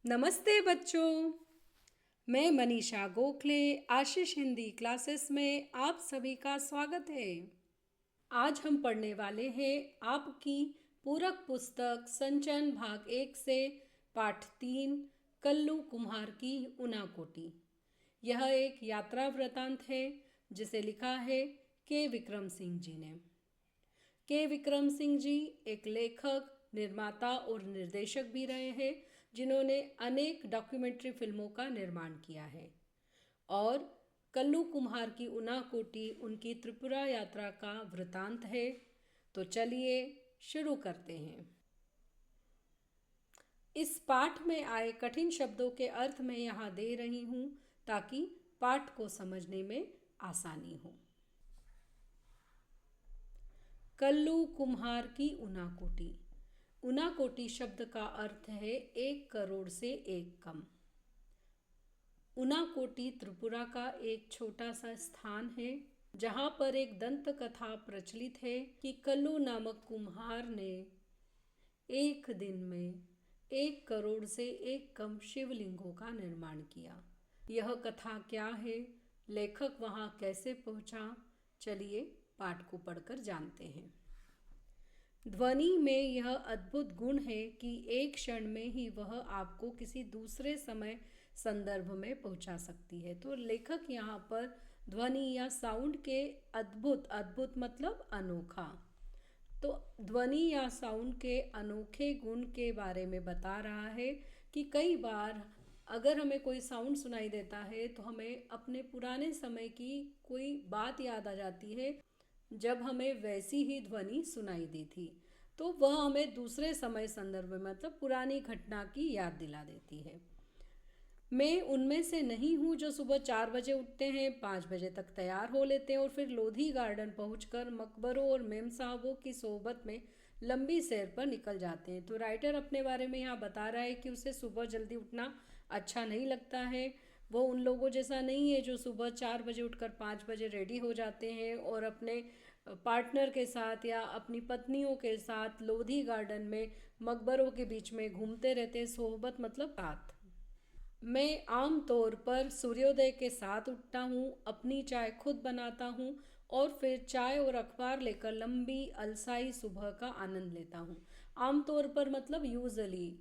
नमस्ते बच्चों। मैं मनीषा गोखले आशीष हिंदी क्लासेस में आप सभी का स्वागत है। आज हम पढ़ने वाले हैं आपकी पूरक पुस्तक संचयन भाग 1 से पाठ 3 कल्लू कुम्हार की ऊनाकोटी। यह एक यात्रा वृतांत है जिसे लिखा है के विक्रम सिंह जी ने। के विक्रम सिंह जी एक लेखक, निर्माता और निर्देशक भी रहे हैं जिन्होंने अनेक डॉक्यूमेंट्री फिल्मों का निर्माण किया है। और कल्लू कुम्हार की ऊनाकोटी उनकी त्रिपुरा यात्रा का वृतांत है। तो चलिए शुरू करते हैं। इस पाठ में आए कठिन शब्दों के अर्थ मैं यहाँ दे रही हूँ ताकि पाठ को समझने में आसानी हो। कल्लू कुम्हार की ऊनाकोटी। ऊनाकोटी शब्द का अर्थ है 1 करोड़ से एक कम। ऊनाकोटी त्रिपुरा का एक छोटा सा स्थान है जहाँ पर एक दंत कथा प्रचलित है कि कल्लू नामक कुम्हार ने एक दिन में 1 करोड़ से एक कम शिवलिंगों का निर्माण किया। यह कथा क्या है, लेखक वहाँ कैसे पहुँचा, चलिए पाठ को पढ़कर जानते हैं। ध्वनि में यह अद्भुत गुण है कि एक क्षण में ही वह आपको किसी दूसरे समय संदर्भ में पहुंचा सकती है। तो लेखक यहाँ पर ध्वनि या साउंड के अद्भुत मतलब अनोखा, तो ध्वनि या साउंड के अनोखे गुण के बारे में बता रहा है कि कई बार अगर हमें कोई साउंड सुनाई देता है तो हमें अपने पुराने समय की कोई बात याद आ जाती है जब हमें वैसी ही ध्वनि सुनाई दी थी। तो वह हमें दूसरे समय संदर्भ में मतलब पुरानी घटना की याद दिला देती है। मैं उनमें से नहीं हूँ जो सुबह 4 बजे उठते हैं, 5 बजे तक तैयार हो लेते हैं और फिर लोधी गार्डन पहुंचकर मकबरों और मेम साहबों की सोहबत में लंबी सैर पर निकल जाते हैं। तो राइटर अपने बारे में यहाँ बता रहा है कि उसे सुबह जल्दी उठना अच्छा नहीं लगता है। वो उन लोगों जैसा नहीं है जो सुबह 4 बजे उठकर 5 बजे रेडी हो जाते हैं और अपने पार्टनर के साथ या अपनी पत्नियों के साथ लोधी गार्डन में मकबरों के बीच में घूमते रहते हैं। सोहबत मतलब साथ। मैं आम तौर पर सूर्योदय के साथ उठता हूँ, अपनी चाय खुद बनाता हूँ और फिर चाय और अखबार लेकर लंबी अलसाई सुबह का आनंद लेता हूँ। आमतौर पर मतलब usually,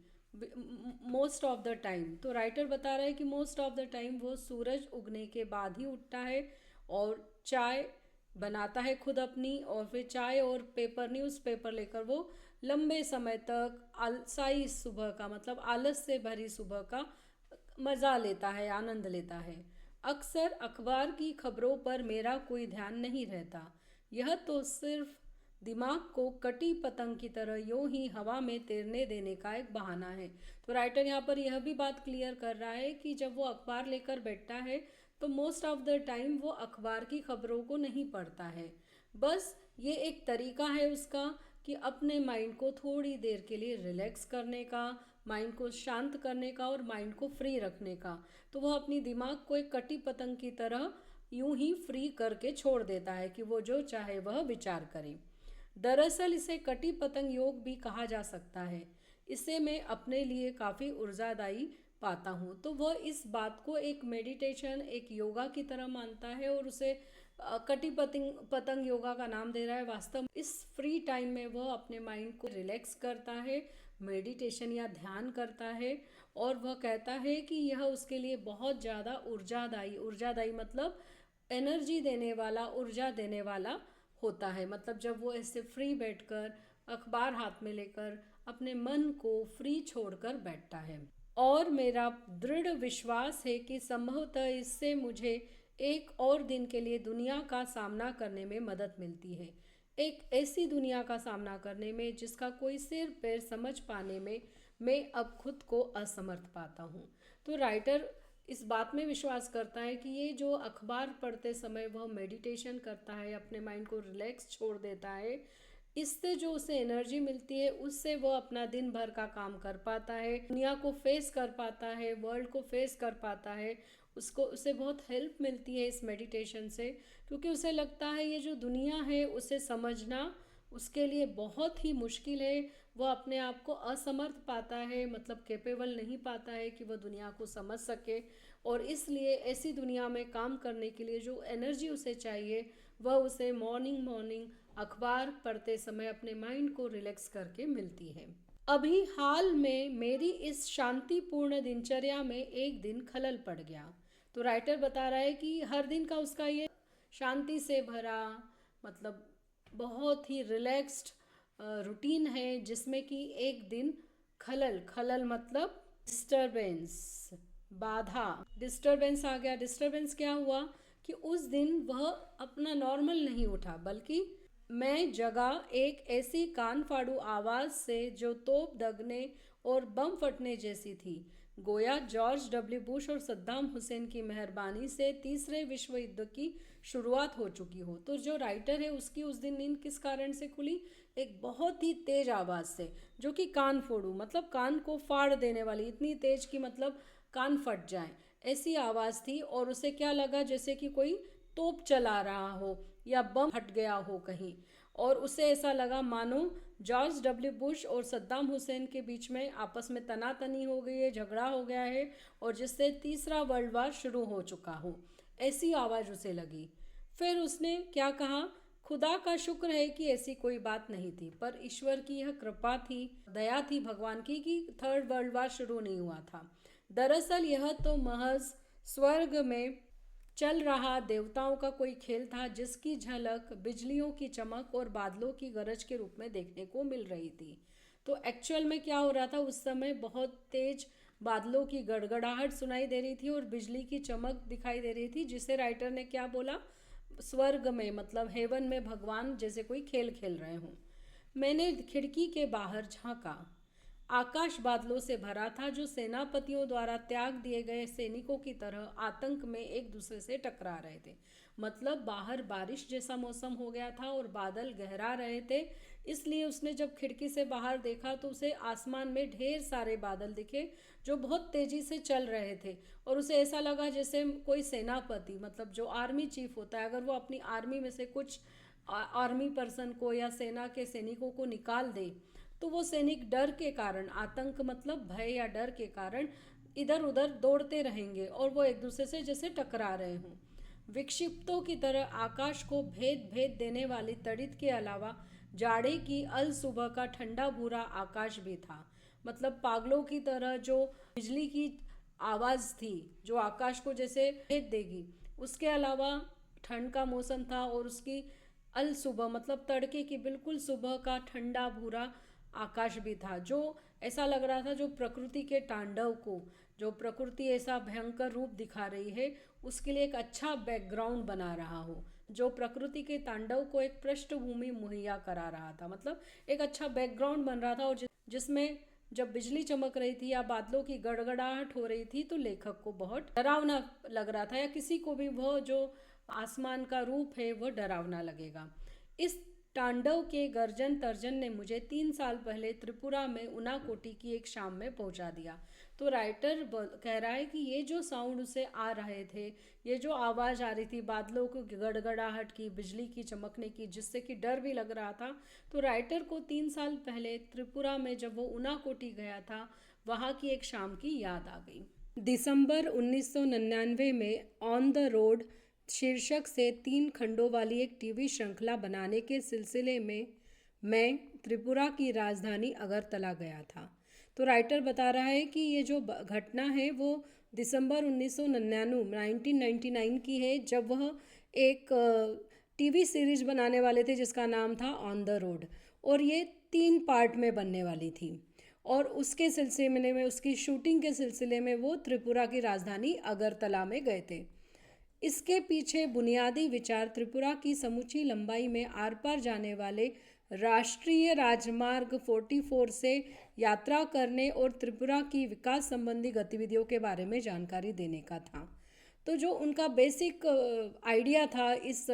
most of the time. तो राइटर बता रहा है कि मोस्ट ऑफ द टाइम वो सूरज उगने के बाद ही उठता है और चाय बनाता है खुद अपनी, और फिर चाय और न्यूज़पेपर लेकर वो लंबे समय तक आलसाई सुबह का मतलब आलस से भरी सुबह का मज़ा लेता है, आनंद लेता है। अक्सर अखबार की खबरों पर मेरा कोई ध्यान नहीं रहता। यह तो सिर्फ दिमाग को कटी पतंग की तरह यूं ही हवा में तैरने देने का एक बहाना है। तो राइटर यहाँ पर यह भी बात क्लियर कर रहा है कि जब वो अखबार लेकर बैठता है तो मोस्ट ऑफ द टाइम वो अखबार की खबरों को नहीं पढ़ता है। बस ये एक तरीका है उसका कि अपने माइंड को थोड़ी देर के लिए रिलैक्स करने का, माइंड को शांत करने का और माइंड को फ्री रखने का। तो वह अपनी दिमाग को एक कटी पतंग की तरह यूं ही फ्री करके छोड़ देता है कि वो जो चाहे वह विचार करे। दरअसल इसे कटी पतंग योग भी कहा जा सकता है। इसे मैं अपने लिए काफ़ी ऊर्जादायी पाता हूँ। तो वह इस बात को एक मेडिटेशन, एक योगा की तरह मानता है और उसे कटी पतंग पतंग योगा का नाम दे रहा है। वास्तव में इस फ्री टाइम में वह अपने माइंड को रिलैक्स करता है, मेडिटेशन या ध्यान करता है और वह कहता है कि यह उसके लिए बहुत ज़्यादा ऊर्जादायी मतलब एनर्जी देने वाला, ऊर्जा देने वाला होता है। मतलब जब वो ऐसे फ्री बैठकर अखबार हाथ में लेकर अपने मन को फ्री छोड़कर बैठता है। और मेरा दृढ़ विश्वास है कि संभवतः इससे मुझे एक और दिन के लिए दुनिया का सामना करने में मदद मिलती है। एक ऐसी दुनिया का सामना करने में जिसका कोई सिर पैर समझ पाने में मैं अब खुद को असमर्थ पाता हूँ। तो राइटर इस बात में विश्वास करता है कि ये जो अखबार पढ़ते समय वह मेडिटेशन करता है, अपने माइंड को रिलैक्स छोड़ देता है, इससे जो उसे एनर्जी मिलती है उससे वो अपना दिन भर का काम कर पाता है, दुनिया को फेस कर पाता है, वर्ल्ड को फेस कर पाता है। उसे बहुत हेल्प मिलती है इस मेडिटेशन से, क्योंकि उसे लगता है ये जो दुनिया है उसे समझना उसके लिए बहुत ही मुश्किल है, वह अपने आप को असमर्थ पाता है, मतलब कैपेबल नहीं पाता है कि वह दुनिया को समझ सके। और इसलिए ऐसी दुनिया में काम करने के लिए जो एनर्जी उसे चाहिए वह उसे मॉर्निंग मॉर्निंग अखबार पढ़ते समय अपने माइंड को रिलैक्स करके मिलती है। अभी हाल में मेरी इस शांतिपूर्ण दिनचर्या में एक दिन खलल पड़ गया। तो राइटर बता रहा है कि हर दिन का उसका ये शांति से भरा, मतलब बहुत ही रिलैक्स्ड रूटीन है, जिसमें कि एक दिन खलल, खलल मतलब डिस्टरबेंस, बाधा, डिस्टरबेंस आ गया। डिस्टरबेंस क्या हुआ कि उस दिन वह अपना नॉर्मल नहीं उठा, बल्कि मैं जगा एक ऐसी कान फाड़ू आवाज़ से जो तोप दगने और बम फटने जैसी थी। गोया जॉर्ज डब्ल्यू बुश और सद्दाम हुसैन की मेहरबानी से तीसरे विश्व युद्ध की शुरुआत हो चुकी हो। तो जो राइटर है उसकी उस दिन नींद किस कारण से खुली? एक बहुत ही तेज आवाज़ से, जो कि कान फोड़ू मतलब कान को फाड़ देने वाली, इतनी तेज कि मतलब कान फट जाए ऐसी आवाज़ थी। और उसे क्या लगा जैसे कि कोई तोप चला रहा हो या बम फट गया हो कहीं। और उसे ऐसा लगा मानो जॉर्ज डब्ल्यू बुश और सद्दाम हुसैन के बीच में आपस में तनातनी हो गई है, झगड़ा हो गया है, और जिससे तीसरा वर्ल्ड वार शुरू हो चुका हो, ऐसी आवाज़ उसे लगी। फिर उसने क्या कहा? खुदा का शुक्र है कि ऐसी कोई बात नहीं थी, पर ईश्वर की यह कृपा थी, दया थी भगवान की कि थर्ड वर्ल्ड वार शुरू नहीं हुआ था। दरअसल यह तो महज स्वर्ग में चल रहा देवताओं का कोई खेल था, जिसकी झलक बिजलियों की चमक और बादलों की गरज के रूप में देखने को मिल रही थी। तो एक्चुअल में क्या हो रहा था? उस समय बहुत तेज बादलों की गड़गड़ाहट सुनाई दे रही थी और बिजली की चमक दिखाई दे रही थी, जिसे राइटर ने क्या बोला? स्वर्ग में, मतलब हेवन में भगवान जैसे कोई खेल खेल रहे हों। मैंने खिड़की के बाहर झांका। आकाश बादलों से भरा था, जो सेनापतियों द्वारा त्याग दिए गए सैनिकों की तरह आतंक में एक दूसरे से टकरा रहे थे। मतलब बाहर बारिश जैसा मौसम हो गया था और बादल गहरा रहे थे। इसलिए उसने जब खिड़की से बाहर देखा तो उसे आसमान में ढेर सारे बादल दिखे, जो बहुत तेजी से चल रहे थे। और उसे ऐसा लगा जैसे कोई सेनापति, मतलब जो आर्मी चीफ होता है, अगर वो अपनी आर्मी में से कुछ आर्मी पर्सन को या सेना के सैनिकों को निकाल दे, तो वो सैनिक डर के कारण, आतंक मतलब भय या डर के कारण, इधर उधर दौड़ते रहेंगे और वो एक दूसरे से जैसे टकरा रहे हों। विक्षिप्तों की तरह आकाश को भेद भेद देने वाली तड़ित के अलावा जाड़े की अल सुबह का ठंडा भूरा आकाश भी था। मतलब पागलों की तरह जो बिजली की आवाज़ थी जो आकाश को जैसे भेद देगी, उसके अलावा ठंड का मौसम था और उसकी अल सुबह मतलब तड़के की बिल्कुल सुबह का ठंडा भूरा आकाश भी था, जो ऐसा लग रहा था जो प्रकृति के तांडव को, जो प्रकृति ऐसा भयंकर रूप दिखा रही है, उसके लिए एक अच्छा बैकग्राउंड बना रहा हो, जो प्रकृति के तांडव को एक पृष्ठभूमि मुहैया करा रहा था। मतलब एक अच्छा बैकग्राउंड बन रहा था, और जिसमें जब बिजली चमक रही थी या बादलों की गड़गड़ाहट हो रही थी तो लेखक को बहुत डरावना लग रहा था, या किसी को भी वह जो आसमान का रूप है वह डरावना लगेगा। इस तांडव के गर्जन तर्जन ने मुझे 3 साल पहले त्रिपुरा में उनाकोटी की एक शाम में पहुंचा दिया। तो राइटर कह रहा है कि ये जो साउंड उसे आ रहे थे, ये जो आवाज़ आ रही थी बादलों को गड़गड़ाहट की, बिजली की चमकने की, जिससे कि डर भी लग रहा था, तो राइटर को 3 साल पहले त्रिपुरा में जब वो उनाकोटी गया था, वहाँ की एक शाम की याद आ गई। दिसंबर 1999 में ऑन द रोड शीर्षक से 3 खंडों वाली एक टीवी श्रृंखला बनाने के सिलसिले में मैं त्रिपुरा की राजधानी अगरतला गया था। तो राइटर बता रहा है कि ये जो घटना है वो दिसंबर 1999 की है, जब वह एक टीवी सीरीज बनाने वाले थे जिसका नाम था ऑन द रोड, और ये 3 पार्ट में बनने वाली थी। और उसके सिलसिले में, उसकी शूटिंग के सिलसिले में वो त्रिपुरा की राजधानी अगरतला में गए थे। इसके पीछे बुनियादी विचार त्रिपुरा की समूची लंबाई में आर पार जाने वाले राष्ट्रीय राजमार्ग 44 से यात्रा करने और त्रिपुरा की विकास संबंधी गतिविधियों के बारे में जानकारी देने का था। तो जो उनका बेसिक आइडिया था इस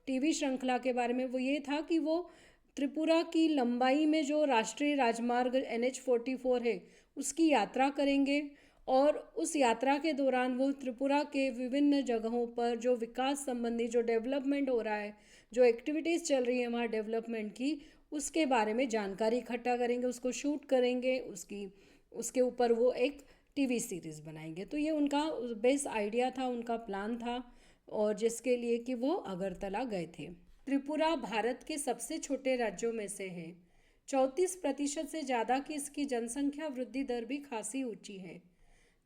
टीवी श्रृंखला के बारे में, वो ये था कि वो त्रिपुरा की लंबाई में जो राष्ट्रीय राजमार्ग NH44 है उसकी यात्रा करेंगे, और उस यात्रा के दौरान वो त्रिपुरा के विभिन्न जगहों पर जो विकास संबंधी जो डेवलपमेंट हो रहा है, जो एक्टिविटीज़ चल रही है वहाँ डेवलपमेंट की, उसके बारे में जानकारी इकट्ठा करेंगे, उसको शूट करेंगे, उसके ऊपर वो एक टीवी सीरीज़ बनाएंगे। तो ये उनका बेस आइडिया था, उनका प्लान था, और जिसके लिए कि वो अगरतला गए थे। त्रिपुरा भारत के सबसे छोटे राज्यों में से है। 34% से ज़्यादा की इसकी जनसंख्या वृद्धि दर भी खासी ऊंची है।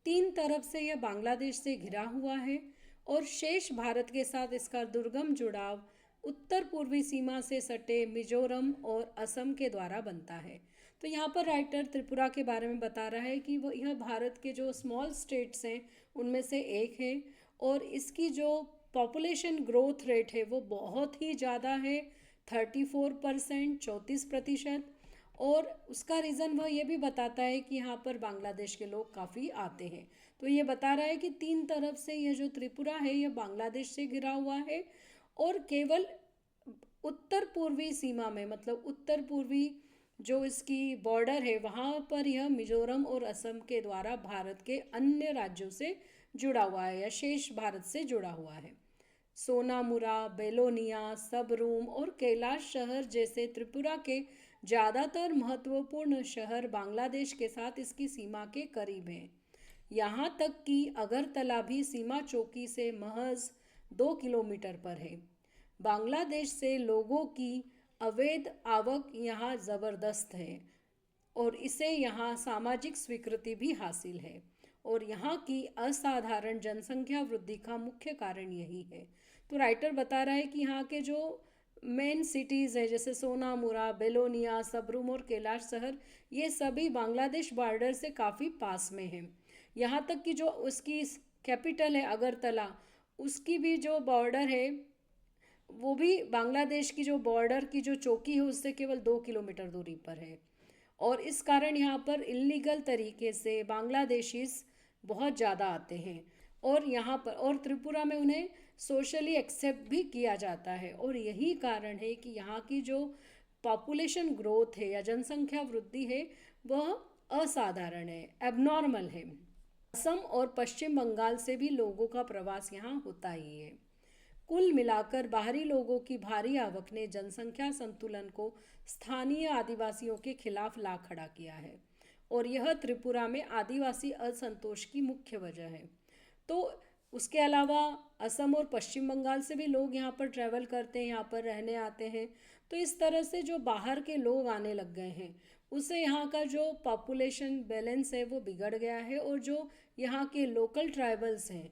3 तरफ से यह बांग्लादेश से घिरा हुआ है और शेष भारत के साथ इसका दुर्गम जुड़ाव उत्तर पूर्वी सीमा से सटे मिजोरम और असम के द्वारा बनता है। तो यहाँ पर राइटर त्रिपुरा के बारे में बता रहा है कि वो यह भारत के जो स्मॉल स्टेट्स हैं उनमें से एक है, और इसकी जो पॉपुलेशन ग्रोथ रेट है वो बहुत ही ज़्यादा है, 34%, 34%। और उसका रीज़न वह ये भी बताता है कि यहाँ पर बांग्लादेश के लोग काफ़ी आते हैं। तो ये बता रहा है कि 3 तरफ से यह जो त्रिपुरा है यह बांग्लादेश से घिरा हुआ है, और केवल उत्तर पूर्वी सीमा में, मतलब उत्तर पूर्वी जो इसकी बॉर्डर है वहाँ पर यह मिजोरम और असम के द्वारा भारत के अन्य राज्यों से जुड़ा हुआ है या शेष भारत से जुड़ा हुआ है। सोनामुरा, बेलोनिया, सबरूम और कैलाश शहर जैसे त्रिपुरा के ज़्यादातर महत्वपूर्ण शहर बांग्लादेश के साथ इसकी सीमा के करीब हैं। यहाँ तक कि अगरतला भी सीमा चौकी से महज 2 किलोमीटर पर है। बांग्लादेश से लोगों की अवैध आवक यहाँ ज़बरदस्त है और इसे यहाँ सामाजिक स्वीकृति भी हासिल है, और यहाँ की असाधारण जनसंख्या वृद्धि का मुख्य कारण यही है। तो राइटर बता रहा है कि यहाँ के जो मेन सिटीज़ है जैसे सोनामुरा, बेलोनिया, सबरूम और कैलाश शहर, ये सभी बांग्लादेश बॉर्डर से काफ़ी पास में हैं। यहाँ तक कि जो उसकी कैपिटल है अगरतला, उसकी भी जो बॉर्डर है वो भी बांग्लादेश की जो बॉर्डर की जो चौकी है उससे केवल 2 किलोमीटर दूरी पर है। और इस कारण यहाँ पर इल्लीगल तरीके से बांग्लादेशीज बहुत ज़्यादा आते हैं, और यहाँ पर और त्रिपुरा में उन्हें सोशली एक्सेप्ट भी किया जाता है। और यही कारण है कि यहाँ की जो पॉपुलेशन ग्रोथ है या जनसंख्या वृद्धि है वह असाधारण है, एबनॉर्मल है। असम और पश्चिम बंगाल से भी लोगों का प्रवास यहाँ होता ही है। कुल मिलाकर बाहरी लोगों की भारी आवक ने जनसंख्या संतुलन को स्थानीय आदिवासियों के खिलाफ ला खड़ा किया है, और यह त्रिपुरा में आदिवासी असंतोष की मुख्य वजह है। तो उसके अलावा असम और पश्चिम बंगाल से भी लोग यहाँ पर ट्रैवल करते हैं, यहाँ पर रहने आते हैं। तो इस तरह से जो बाहर के लोग आने लग गए हैं उससे यहाँ का जो पॉपुलेशन बैलेंस है वो बिगड़ गया है, और जो यहाँ के लोकल ट्राइबल्स हैं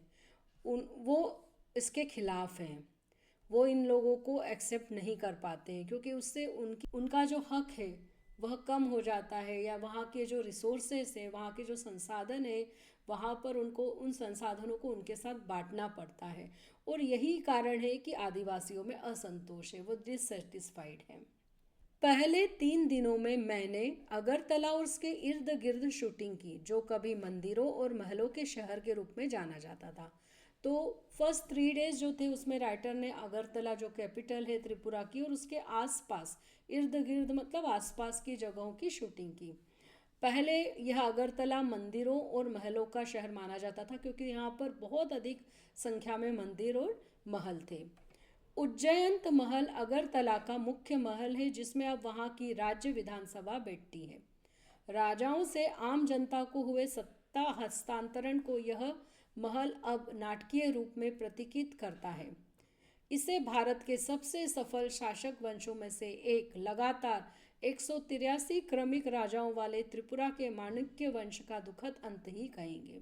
वो इसके खिलाफ हैं। वो इन लोगों को एक्सेप्ट नहीं कर पाते हैं क्योंकि उससे उनका जो हक है वह कम हो जाता है, या वहाँ के जो रिसोर्सेस हैं, वहाँ के जो संसाधन है, वहाँ पर उनको उन संसाधनों को उनके साथ बांटना पड़ता है। और यही कारण है कि आदिवासियों में असंतोष है, वो डिससेटिस्फाइड है। पहले 3 दिनों में मैंने अगरतला और उसके इर्द गिर्द शूटिंग की, जो कभी मंदिरों और महलों के शहर के रूप में जाना जाता था। तो फर्स्ट 3 डेज जो थे उसमें राइटर ने अगरतला जो कैपिटल है त्रिपुरा की और उसके आसपास इर्द गिर्द मतलब आसपास की जगहों की शूटिंग की। पहले यह अगरतला मंदिरों और महलों का शहर माना जाता था क्योंकि यहाँ पर बहुत अधिक संख्या में मंदिर और महल थे। उज्जयंत महल अगरतला का मुख्य महल है जिसमें अब वहाँ की राज्य विधानसभा बैठती है। राजाओं से आम जनता को हुए सत्ता हस्तांतरण को यह महल अब नाटकीय रूप में प्रतीकित करता है। इसे भारत के सबसे सफल शासक वंशों में से एक लगातार 183 क्रमिक राजाओं वाले त्रिपुरा के माणिक्य वंश का दुखद अंत ही कहेंगे।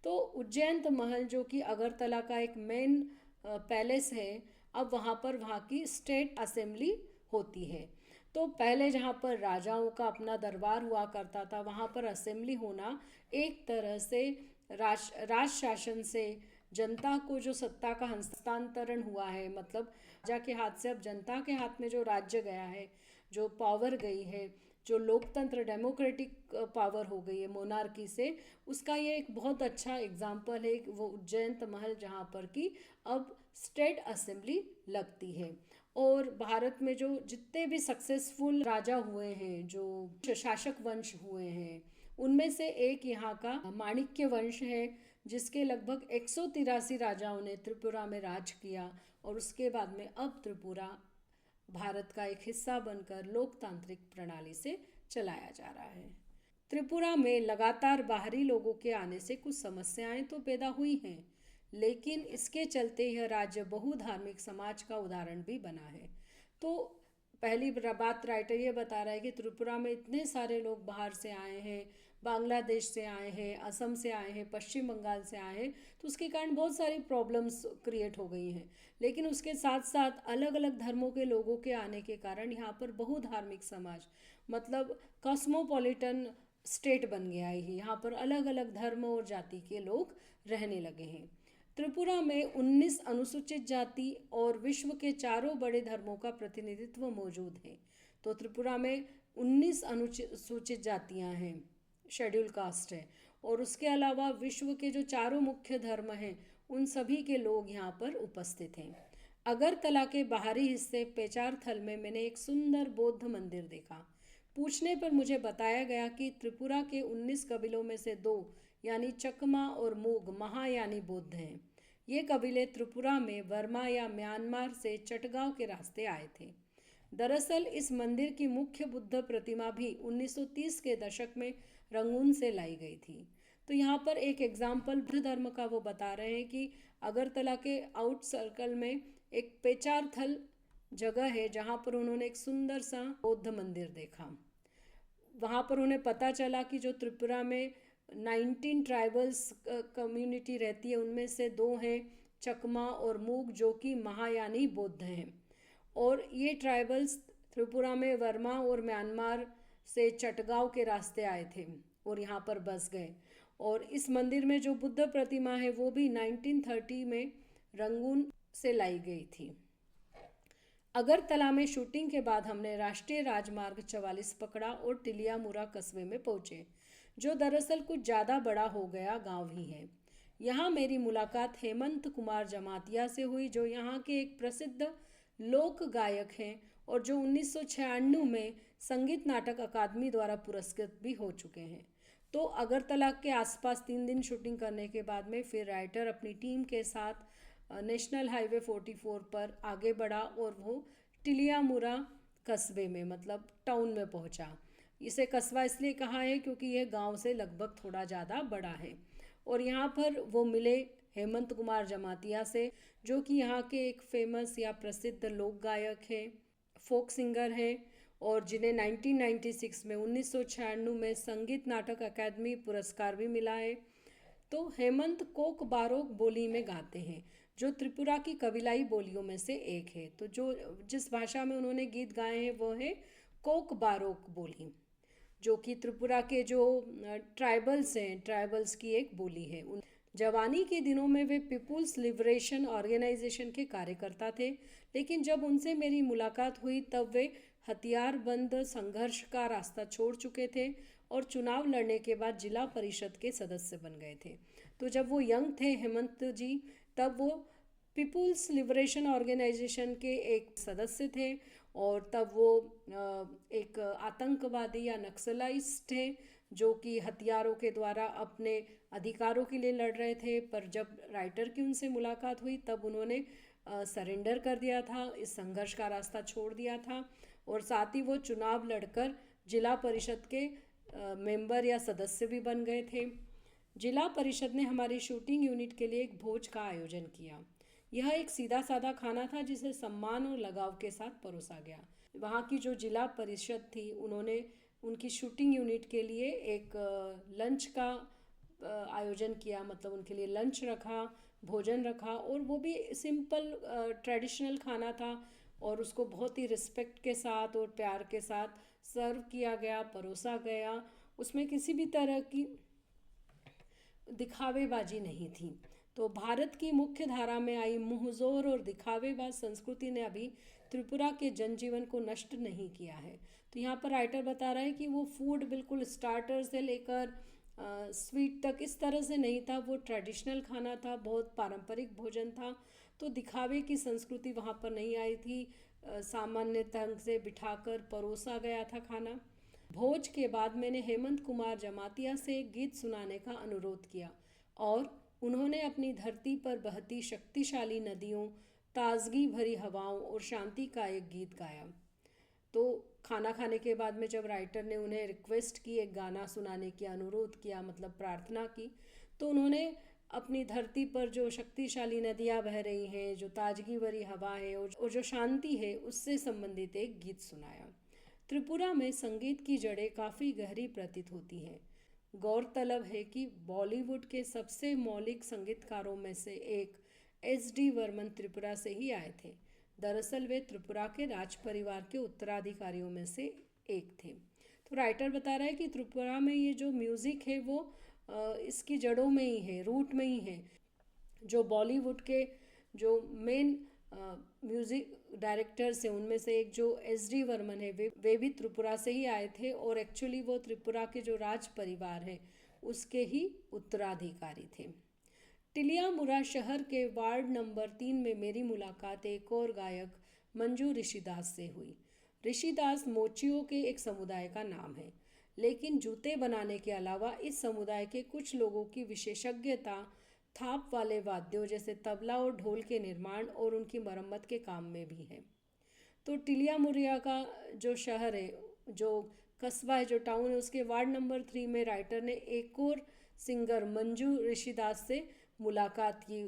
तो उज्जैन महल जो कि अगरतला का एक मेन पैलेस है, अब वहाँ पर वहाँ की स्टेट असेंबली होती है। तो पहले जहाँ पर राजाओं का अपना दरबार हुआ करता था वहाँ पर असेंबली होना एक तरह से राज शासन से जनता को जो सत्ता का हस्तांतरण हुआ है, मतलब राजा के हाथ से अब जनता के हाथ में जो राज्य गया है, जो पावर गई है, जो लोकतंत्र डेमोक्रेटिक पावर हो गई है मोनार्की से, उसका ये एक बहुत अच्छा एग्जाम्पल है वो उज्जैन महल जहाँ पर कि अब स्टेट असेंबली लगती है। और भारत में जो जितने भी सक्सेसफुल राजा हुए हैं, जो शासक वंश हुए हैं, उनमें से एक यहाँ का माणिक्य वंश है जिसके लगभग 183 राजाओं ने त्रिपुरा में राज किया, और उसके बाद में अब त्रिपुरा भारत का एक हिस्सा बनकर लोकतांत्रिक प्रणाली से चलाया जा रहा है। त्रिपुरा में लगातार बाहरी लोगों के आने से कुछ समस्याएं तो पैदा हुई हैं, लेकिन इसके चलते यह राज्य बहुधार्मिक समाज का उदाहरण भी बना है। तो पहली बात राइटर ये बता रहा है कि त्रिपुरा में इतने सारे लोग बाहर से आए हैं, बांग्लादेश से आए हैं, असम से आए हैं, पश्चिम बंगाल से आए हैं, तो उसके कारण बहुत सारी प्रॉब्लम्स क्रिएट हो गई हैं। लेकिन उसके साथ साथ अलग अलग धर्मों के लोगों के आने के कारण यहाँ पर बहुधार्मिक समाज मतलब कॉस्मोपॉलिटन स्टेट बन गया है। यहाँ पर अलग अलग धर्म और जाति के लोग रहने लगे हैं। त्रिपुरा में 19 अनुसूचित जाति और विश्व के चारों बड़े धर्मों का प्रतिनिधित्व मौजूद है। तो त्रिपुरा में 19 अनुसूचित जातियां हैं, शेड्यूल कास्ट है, और उसके अलावा विश्व के जो चारों मुख्य धर्म हैं उन सभी के लोग यहाँ पर उपस्थित हैं। अगरतला के बाहरी हिस्से पेचारथल में मैंने एक सुंदर बौद्ध मंदिर देखा। पूछने पर मुझे बताया गया कि त्रिपुरा के 19 कबीलों में से 2 यानी चकमा और मूग महायानी बौद्ध हैं। ये कबीले त्रिपुरा में वर्मा या म्यांमार से चटगांव के रास्ते आए थे। दरअसल इस मंदिर की मुख्य बुद्ध प्रतिमा भी 1930 के दशक में रंगून से लाई गई थी। तो यहाँ पर एक एग्जाम्पल बुद्ध धर्म का वो बता रहे हैं कि अगरतला के आउट सर्कल में एक पेचारथल जगह है जहाँ पर उन्होंने एक सुंदर सा बौद्ध मंदिर देखा। वहाँ पर उन्हें पता चला कि जो त्रिपुरा में 19 ट्राइबल्स कम्युनिटी रहती है उनमें से 2 हैं चकमा और मूग जो कि महायानी बौद्ध हैं, और ये ट्राइबल्स त्रिपुरा में वर्मा और म्यांमार से चटगांव के रास्ते आए थे और यहाँ पर बस गए। और इस मंदिर में जो बुद्ध प्रतिमा है वो भी 1930 में रंगून से लाई गई थी। अगरतला में शूटिंग के बाद हमने राष्ट्रीय राजमार्ग 44 पकड़ा और टिलियामुरा कस्बे में पहुंचे, जो दरअसल कुछ ज़्यादा बड़ा हो गया गांव ही है। यहाँ मेरी मुलाकात हेमंत कुमार जमातिया से हुई, जो यहाँ के एक प्रसिद्ध लोक गायक हैं और जो 1996 में संगीत नाटक अकादमी द्वारा पुरस्कृत भी हो चुके हैं। तो अगरतला के आसपास 3 दिन शूटिंग करने के बाद में फिर राइटर अपनी टीम के साथ नेशनल हाईवे 44 पर आगे बढ़ा और वो टिलियामुरा कस्बे में मतलब टाउन में पहुंचा। इसे कस्बा इसलिए कहा है क्योंकि यह गांव से लगभग थोड़ा ज़्यादा बड़ा है। और यहाँ पर वो मिले हेमंत कुमार जमातिया से, जो कि यहाँ के एक फेमस या प्रसिद्ध लोक गायक हैं, फोक सिंगर हैं, और जिन्हें 1996 में 1996 में संगीत नाटक अकादमी पुरस्कार भी मिला है। तो हेमंत कोक बारोक बोली में गाते हैं, जो त्रिपुरा की कबीलाई बोलियों में से एक है। तो जिस भाषा में उन्होंने गीत गाए हैं वो है कोक बारोक बोली, जो कि त्रिपुरा के जो ट्राइबल्स हैं, ट्राइबल्स की एक बोली है। जवानी के दिनों में वे पीपुल्स लिबरेशन ऑर्गेनाइजेशन के कार्यकर्ता थे, लेकिन जब उनसे मेरी मुलाकात हुई तब वे हथियारबंद संघर्ष का रास्ता छोड़ चुके थे और चुनाव लड़ने के बाद जिला परिषद के सदस्य बन गए थे। तो जब वो यंग थे हेमंत जी, तब वो पीपुल्स लिबरेशन ऑर्गेनाइजेशन के एक सदस्य थे, और तब वो एक आतंकवादी या नक्सलाइस्ट थे जो कि हथियारों के द्वारा अपने अधिकारों के लिए लड़ रहे थे। पर जब राइटर की उनसे मुलाकात हुई तब उन्होंने सरेंडर कर दिया था, इस संघर्ष का रास्ता छोड़ दिया था, और साथ ही वो चुनाव लड़कर जिला परिषद के मेंबर या सदस्य भी बन गए थे। जिला परिषद ने हमारी शूटिंग यूनिट के लिए एक भोज का आयोजन किया। यह एक सीधा साधा खाना था जिसे सम्मान और लगाव के साथ परोसा गया। वहाँ की जो जिला परिषद थी उन्होंने उनकी शूटिंग यूनिट के लिए एक लंच का आयोजन किया, मतलब उनके लिए लंच रखा, भोजन रखा, और वो भी सिंपल ट्रेडिशनल खाना था और उसको बहुत ही रिस्पेक्ट के साथ और प्यार के साथ सर्व किया गया, परोसा गया। उसमें किसी भी तरह की दिखावेबाजी नहीं थी। तो भारत की मुख्य धारा में आई मुंहजोर और दिखावेबाज संस्कृति ने अभी त्रिपुरा के जनजीवन को नष्ट नहीं किया है। तो यहाँ पर राइटर बता रहा है कि वो फूड बिल्कुल स्टार्टर से लेकर स्वीट तक इस तरह से नहीं था, वो ट्रेडिशनल खाना था, बहुत पारंपरिक भोजन था। तो दिखावे की संस्कृति वहाँ पर नहीं आई थी, सामान्य ढंग से बिठाकर परोसा गया था खाना। भोज के बाद मैंने हेमंत कुमार जमातिया से एक गीत सुनाने का अनुरोध किया और उन्होंने अपनी धरती पर बहती शक्तिशाली नदियों, ताजगी भरी हवाओं और शांति का एक गीत गाया। तो खाना खाने के बाद में जब राइटर ने उन्हें रिक्वेस्ट की, एक गाना सुनाने की अनुरोध किया, मतलब प्रार्थना की, तो उन्होंने अपनी धरती पर जो शक्तिशाली नदियाँ बह रही हैं, जो ताजगी भरी हवा है और जो शांति है, उससे संबंधित एक गीत सुनाया। त्रिपुरा में संगीत की जड़ें काफ़ी गहरी प्रतीत होती हैं। गौरतलब है कि बॉलीवुड के सबसे मौलिक संगीतकारों में से एक एस.डी. बर्मन त्रिपुरा से ही आए थे। दरअसल वे त्रिपुरा के राज परिवार के उत्तराधिकारियों में से एक थे। तो राइटर बता रहा है कि त्रिपुरा में ये जो म्यूज़िक है वो इसकी जड़ों में ही है, रूट में ही है। जो बॉलीवुड के जो मेन म्यूज़िक डायरेक्टर्स हैं उनमें से एक जो एस.डी. बर्मन है, वे भी त्रिपुरा से ही आए थे और एक्चुअली वो त्रिपुरा के जो राज परिवार है उसके ही उत्तराधिकारी थे। टिलियामुरा शहर के वार्ड नंबर 3 में मेरी मुलाकात एक और गायक मंजू ऋषिदास से हुई। ऋषिदास मोचियों के एक समुदाय का नाम है, लेकिन जूते बनाने के अलावा इस समुदाय के कुछ लोगों की विशेषज्ञता थाप वाले वाद्यों जैसे तबला और ढोल के निर्माण और उनकी मरम्मत के काम में भी है। तो टिलियामुरिया का जो शहर है, जो कस्बा है, जो टाउन है, उसके वार्ड नंबर 3 में राइटर ने एक और सिंगर मंजू ऋषिदास से मुलाकात की,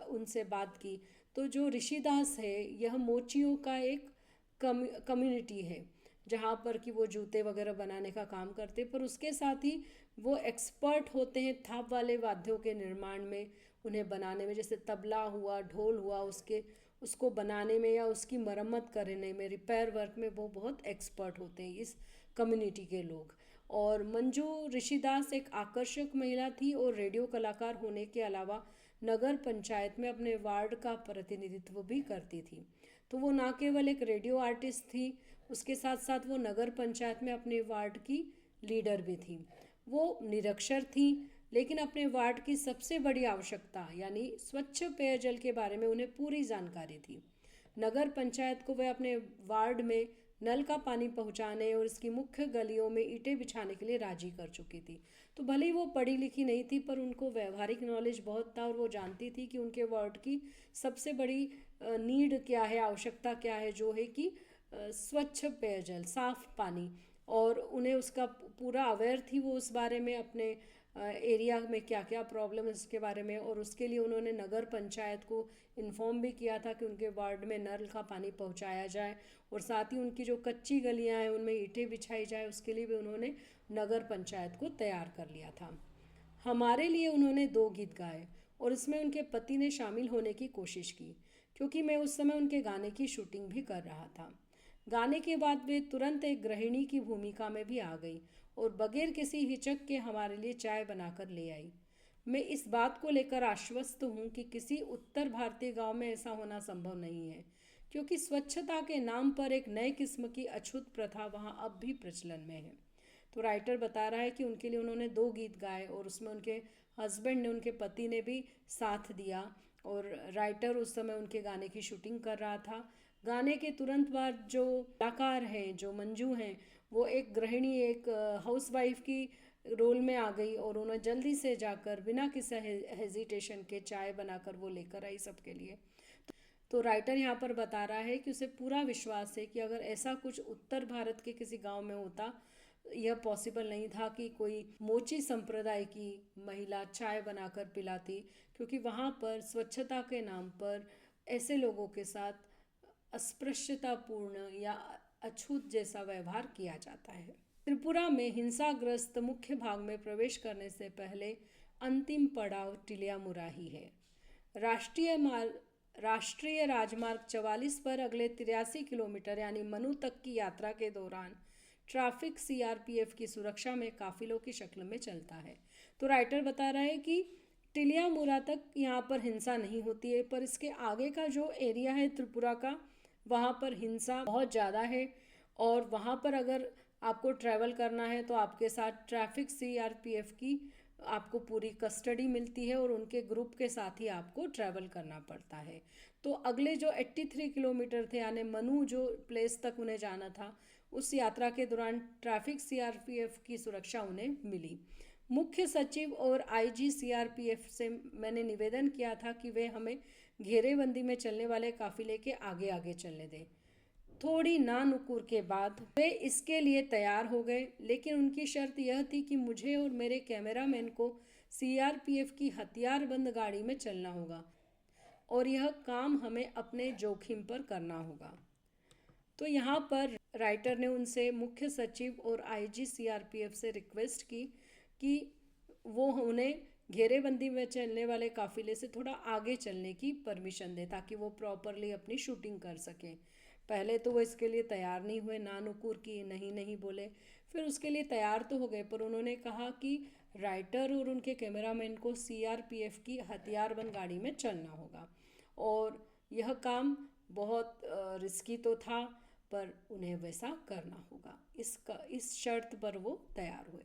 उनसे बात की। तो जो ऋषिदास है यह मोचियों का एक कम्युनिटी है जहाँ पर कि वो जूते वगैरह बनाने का काम करते, पर उसके साथ ही वो एक्सपर्ट होते हैं थाप वाले वाद्यों के निर्माण में, उन्हें बनाने में, जैसे तबला हुआ, ढोल हुआ, उसको बनाने में या उसकी मरम्मत करने में, रिपेयर वर्क में वो बहुत एक्सपर्ट होते हैं इस कम्युनिटी के लोग। और मंजू ऋषिदास एक आकर्षक महिला थी और रेडियो कलाकार होने के अलावा नगर पंचायत में अपने वार्ड का प्रतिनिधित्व भी करती थी। तो वो ना केवल एक रेडियो आर्टिस्ट थी, उसके साथ साथ वो नगर पंचायत में अपने वार्ड की लीडर भी थी। वो निरक्षर थी, लेकिन अपने वार्ड की सबसे बड़ी आवश्यकता यानी स्वच्छ पेयजल के बारे में उन्हें पूरी जानकारी थी। नगर पंचायत को वह अपने वार्ड में नल का पानी पहुंचाने और इसकी मुख्य गलियों में ईंटें बिछाने के लिए राजी कर चुकी थी। तो भले ही वो पढ़ी लिखी नहीं थी, पर उनको व्यवहारिक नॉलेज बहुत था और वो जानती थी कि उनके वार्ड की सबसे बड़ी नीड क्या है, आवश्यकता क्या है, जो है कि स्वच्छ पेयजल, साफ पानी। और उन्हें उसका पूरा अवेयर थी वो उस बारे में, अपने एरिया में क्या क्या प्रॉब्लम है उसके बारे में। और उसके लिए उन्होंने नगर पंचायत को इन्फॉर्म भी किया था कि उनके वार्ड में नल का पानी पहुंचाया जाए और साथ ही उनकी जो कच्ची गलियां हैं उनमें ईंटें बिछाई जाए, उसके लिए भी उन्होंने नगर पंचायत को तैयार कर लिया था। हमारे लिए उन्होंने 2 गीत गाए और इसमें उनके पति ने शामिल होने की कोशिश की, क्योंकि मैं उस समय उनके गाने की शूटिंग भी कर रहा था। गाने के बाद वे तुरंत एक गृहिणी की भूमिका में भी आ गई और बगैर किसी हिचक के हमारे लिए चाय बनाकर ले आई। मैं इस बात को लेकर आश्वस्त हूँ कि किसी उत्तर भारतीय गांव में ऐसा होना संभव नहीं है, क्योंकि स्वच्छता के नाम पर एक नए किस्म की अछूत प्रथा वहाँ अब भी प्रचलन में है। तो राइटर बता रहा है कि उनके लिए उन्होंने 2 गीत गाए और उसमें उनके हस्बैंड ने, उनके पति ने भी साथ दिया और राइटर उस समय उनके गाने की शूटिंग कर रहा था। गाने के तुरंत बाद जो कलाकार हैं, जो मंजू हैं, वो एक गृहिणी, एक हाउसवाइफ की रोल में आ गई और उन्हें जल्दी से जाकर बिना किसी हेजिटेशन के चाय बनाकर वो लेकर आई सबके लिए। तो राइटर यहाँ पर बता रहा है कि उसे पूरा विश्वास है कि अगर ऐसा कुछ उत्तर भारत के किसी गांव में होता, यह पॉसिबल नहीं था कि कोई मोची संप्रदाय की महिला चाय बनाकर पिलाती, क्योंकि वहाँ पर स्वच्छता के नाम पर ऐसे लोगों के साथ अस्पृश्यतापूर्ण या अछूत जैसा व्यवहार किया जाता है। त्रिपुरा में हिंसाग्रस्त मुख्य भाग में प्रवेश करने से पहले अंतिम पड़ाव टिलियामुरा ही है। राष्ट्रीय राजमार्ग 44 पर अगले 83 किलोमीटर यानी मनु तक की यात्रा के दौरान ट्रैफिक सीआरपीएफ की सुरक्षा में काफिलों की शक्ल में चलता है। तो राइटर बता रहा है कि टिलियामुरा तक यहाँ पर हिंसा नहीं होती है, पर इसके आगे का जो एरिया है त्रिपुरा का, वहाँ पर हिंसा बहुत ज़्यादा है। और वहाँ पर अगर आपको ट्रैवल करना है तो आपके साथ ट्रैफिक सीआरपीएफ की आपको पूरी कस्टडी मिलती है और उनके ग्रुप के साथ ही आपको ट्रैवल करना पड़ता है। तो अगले जो 83 किलोमीटर थे, यानी मनु जो प्लेस तक उन्हें जाना था, उस यात्रा के दौरान ट्रैफिक सीआरपीएफ की सुरक्षा उन्हें मिली। मुख्य सचिव और आईजी सीआरपीएफ से मैंने निवेदन किया था कि वे हमें घेरेबंदी में चलने वाले काफिले के आगे आगे चलने दें। थोड़ी नानुकुर के बाद वे इसके लिए तैयार हो गए, लेकिन उनकी शर्त यह थी कि मुझे और मेरे कैमरामैन को सीआरपीएफ की हथियारबंद गाड़ी में चलना होगा और यह काम हमें अपने जोखिम पर करना होगा। तो यहाँ पर राइटर ने उनसे, मुख्य सचिव और आईजी सीआरपीएफ से रिक्वेस्ट की कि वो उन्हें घेरेबंदी में चलने वाले काफिले से थोड़ा आगे चलने की परमिशन दे ताकि वो प्रॉपरली अपनी शूटिंग कर सकें। पहले तो वो इसके लिए तैयार नहीं हुए, नानुकुर की नहीं नहीं बोले। फिर उसके लिए तैयार तो हो गए, पर उन्होंने कहा कि राइटर और उनके कैमरामैन को सीआरपीएफ की हथियारबंद गाड़ी में चलना होगा और यह काम बहुत रिस्की तो था, पर उन्हें वैसा करना होगा। इस शर्त पर वो तैयार हुए।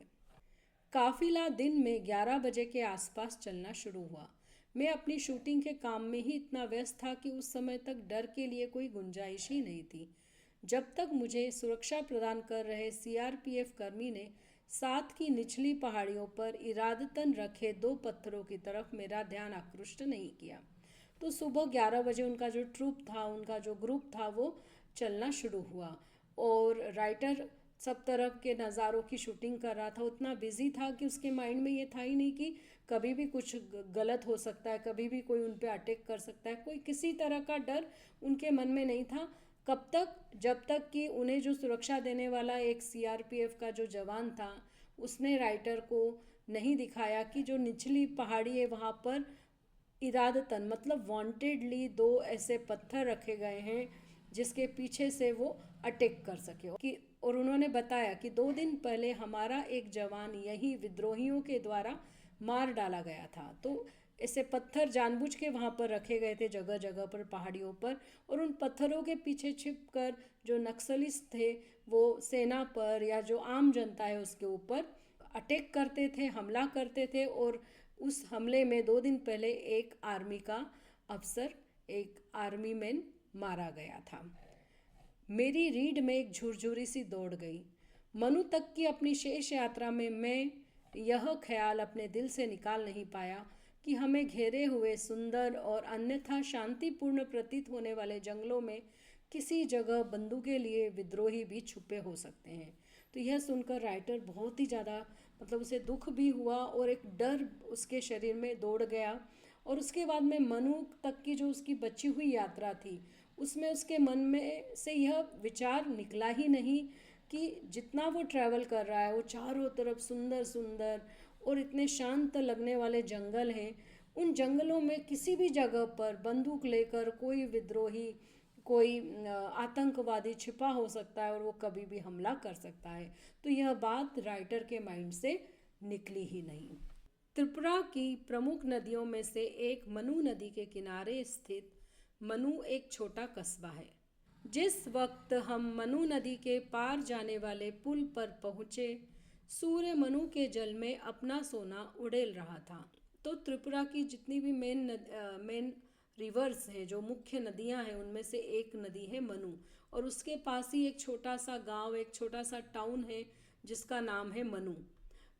काफिला दिन में 11 बजे के आसपास चलना शुरू हुआ। मैं अपनी शूटिंग के काम में ही इतना व्यस्त था कि उस समय तक डर के लिए कोई गुंजाइश ही नहीं थी। जब तक मुझे सुरक्षा प्रदान कर रहे सीआरपीएफ कर्मी ने साथ की निचली पहाड़ियों पर इरादतन रखे 2 पत्थरों की तरफ मेरा ध्यान आकृष्ट नहीं किया, तो सुबह 11 बजे उनका जो ट्रूप था, उनका जो ग्रुप था, वो चलना शुरू हुआ और राइटर सब तरफ के नज़ारों की शूटिंग कर रहा था। उतना बिजी था कि उसके माइंड में ये था ही नहीं कि कभी भी कुछ गलत हो सकता है, कभी भी कोई उन पे अटैक कर सकता है। कोई किसी तरह का डर उनके मन में नहीं था। कब तक? जब तक कि उन्हें जो सुरक्षा देने वाला एक सीआरपीएफ का जो जवान था, उसने राइटर को नहीं दिखाया कि जो निचली पहाड़ी है वहाँ पर इरादतन, मतलब वांटेडली 2 ऐसे पत्थर रखे गए हैं जिसके पीछे से वो अटैक कर सके कि। और उन्होंने बताया कि 2 दिन पहले हमारा एक जवान यही विद्रोहियों के द्वारा मार डाला गया था। तो ऐसे पत्थर जानबूझ के वहाँ पर रखे गए थे जगह जगह पर, पहाड़ियों पर, और उन पत्थरों के पीछे छिपकर जो नक्सलिस्ट थे वो सेना पर या जो आम जनता है उसके ऊपर अटैक करते थे, हमला करते थे। और उस हमले में 2 दिन पहले एक आर्मी का अफसर, एक आर्मी मैन मारा गया था। मेरी रीढ़ में एक झुरझुरी सी दौड़ गई। मनु तक की अपनी शेष यात्रा में मैं यह ख्याल अपने दिल से निकाल नहीं पाया कि हमें घेरे हुए सुंदर और अन्यथा शांतिपूर्ण प्रतीत होने वाले जंगलों में किसी जगह बंदूकें लिए विद्रोही भी छुपे हो सकते हैं। तो यह सुनकर राइटर बहुत ही ज़्यादा, मतलब उसे दुख भी हुआ और एक डर उसके शरीर में दौड़ गया। और उसके बाद में मनु तक की जो उसकी बची हुई यात्रा थी, उसमें उसके मन में से यह विचार निकला ही नहीं कि जितना वो ट्रैवल कर रहा है, वो चारों तरफ सुंदर सुंदर और इतने शांत लगने वाले जंगल हैं। उन जंगलों में किसी भी जगह पर बंदूक लेकर कोई विद्रोही, कोई आतंकवादी छिपा हो सकता है और वो कभी भी हमला कर सकता है। तो यह बात राइटर के माइंड से निकली ही नहीं। त्रिपुरा की प्रमुख नदियों में से एक मनु नदी के किनारे स्थित मनु एक छोटा कस्बा है। जिस वक्त हम मनु नदी के पार जाने वाले पुल पर पहुँचे, सूर्य मनु के जल में अपना सोना उड़ेल रहा था। तो त्रिपुरा की जितनी भी मेन रिवर्स हैं, जो मुख्य नदियां हैं, उनमें से एक नदी है मनु, और उसके पास ही एक छोटा सा गांव, एक छोटा सा टाउन है जिसका नाम है मनु।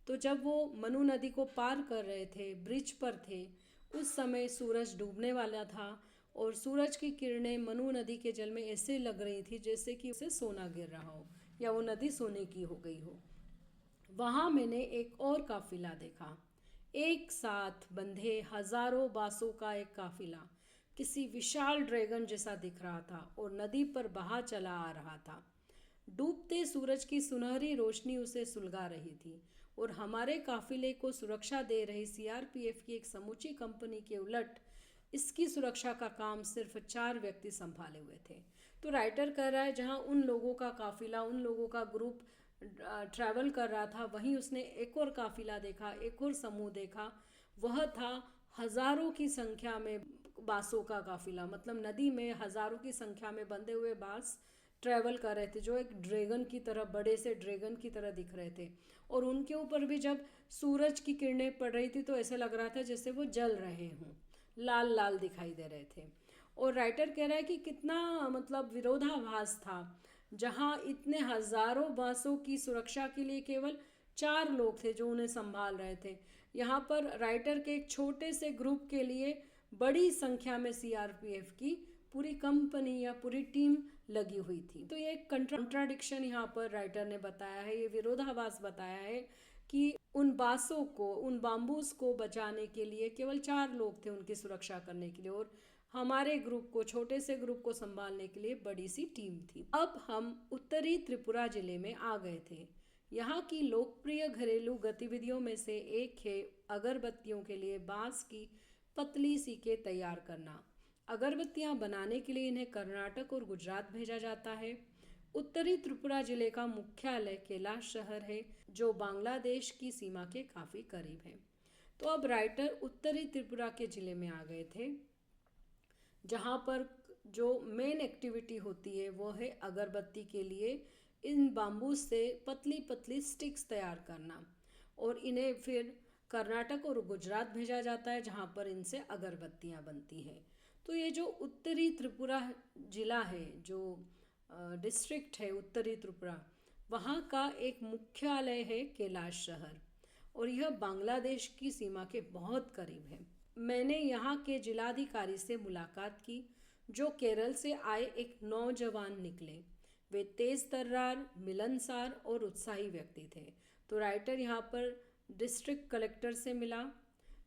तो जब वो मनु नदी को पार कर रहे थे, ब्रिज पर थे, उस समय सूरज डूबने वाला था और सूरज की किरणें मनु नदी के जल में ऐसे लग रही थी जैसे कि उसे सोना गिर रहा हो या वो नदी सोने की हो गई हो। वहाँ मैंने एक और काफिला देखा, एक साथ बंधे हजारों बांसों का एक काफिला किसी विशाल ड्रैगन जैसा दिख रहा था और नदी पर बहा चला आ रहा था। डूबते सूरज की सुनहरी रोशनी उसे सुलगा रही थी और हमारे काफिले को सुरक्षा दे रही सीआरपीएफ की एक समूची कंपनी के उलट इसकी सुरक्षा का काम सिर्फ 4 व्यक्ति संभाले हुए थे। तो राइटर कह रहा है, जहाँ उन लोगों का काफिला, उन लोगों का ग्रुप ट्रैवल कर रहा था, वहीं उसने एक और काफिला देखा, एक और समूह देखा। वह था हजारों की संख्या में बांसों का काफिला, मतलब नदी में हजारों की संख्या में बंधे हुए बांस ट्रैवल कर रहे थे, जो एक ड्रैगन की तरह, बड़े से ड्रैगन की तरह दिख रहे थे। और उनके ऊपर भी जब सूरज की किरणें पड़ रही थी तो ऐसे लग रहा था जैसे वो जल रहे हों, लाल लाल दिखाई दे रहे थे। और राइटर कह रहा है कि कितना, मतलब विरोधाभास था, जहाँ इतने हजारों बांसों की सुरक्षा के लिए केवल 4 लोग थे जो उन्हें संभाल रहे थे। यहाँ पर राइटर के एक छोटे से ग्रुप के लिए बड़ी संख्या में सीआरपीएफ की पूरी कंपनी या पूरी टीम लगी हुई थी। तो ये एक कंट्राडिक्शन यहाँ पर राइटर ने बताया है, ये विरोधाभास बताया है कि उन बांसों को, उन बाम्बूस को बचाने के लिए केवल 4 लोग थे उनकी सुरक्षा करने के लिए, और हमारे ग्रुप को, छोटे से ग्रुप को संभालने के लिए बड़ी सी टीम थी। अब हम उत्तरी त्रिपुरा जिले में आ गए थे। यहाँ की लोकप्रिय घरेलू गतिविधियों में से एक है अगरबत्तियों के लिए बांस की पतली सीकें तैयार करना। अगरबत्तियाँ बनाने के लिए इन्हें कर्नाटक और गुजरात भेजा जाता है। उत्तरी त्रिपुरा जिले का मुख्यालय कैलाश शहर है, जो बांग्लादेश की सीमा के काफ़ी करीब है। तो अब राइटर उत्तरी त्रिपुरा के ज़िले में आ गए थे, जहाँ पर जो मेन एक्टिविटी होती है वो है अगरबत्ती के लिए इन बाम्बू से पतली पतली स्टिक्स तैयार करना, और इन्हें फिर कर्नाटक और गुजरात भेजा जाता है, जहाँ पर इनसे अगरबत्तियाँ बनती हैं। तो ये जो उत्तरी त्रिपुरा जिला है, जो डिस्ट्रिक्ट है उत्तरी त्रिपुरा, वहाँ का एक मुख्यालय है कैलाश शहर, और यह बांग्लादेश की सीमा के बहुत करीब है। मैंने यहाँ के जिलाधिकारी से मुलाकात की, जो केरल से आए एक नौजवान निकले। वे तेज़ तर्रार, मिलनसार और उत्साही व्यक्ति थे। तो राइटर यहाँ पर डिस्ट्रिक्ट कलेक्टर से मिला,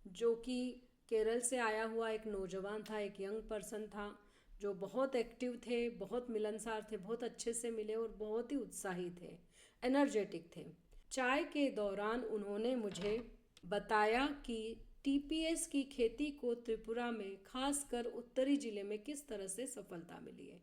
जो कि केरल से आया हुआ एक नौजवान था, एक यंग पर्सन था, जो बहुत एक्टिव थे, बहुत मिलनसार थे, बहुत अच्छे से मिले और बहुत ही उत्साही थे, एनर्जेटिक थे। चाय के दौरान उन्होंने मुझे बताया कि टीपीएस की खेती को त्रिपुरा में, खासकर उत्तरी जिले में किस तरह से सफलता मिली है।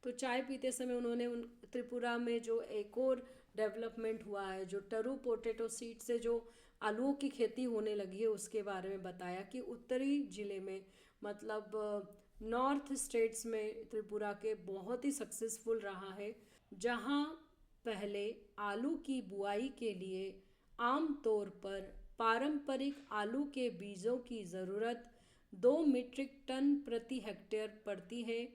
तो चाय पीते समय उन्होंने उन त्रिपुरा में जो एक और डेवलपमेंट हुआ है, जो टरू पोटैटो सीड से जो आलूओं की खेती होने लगी है, उसके बारे में बताया कि उत्तरी ज़िले में, मतलब नॉर्थ स्टेट्स में त्रिपुरा के बहुत ही सक्सेसफुल रहा है, जहां पहले आलू की बुआई के लिए आम तौर पर पारंपरिक आलू के बीजों की ज़रूरत 2 मीट्रिक टन प्रति हेक्टेयर पड़ती है।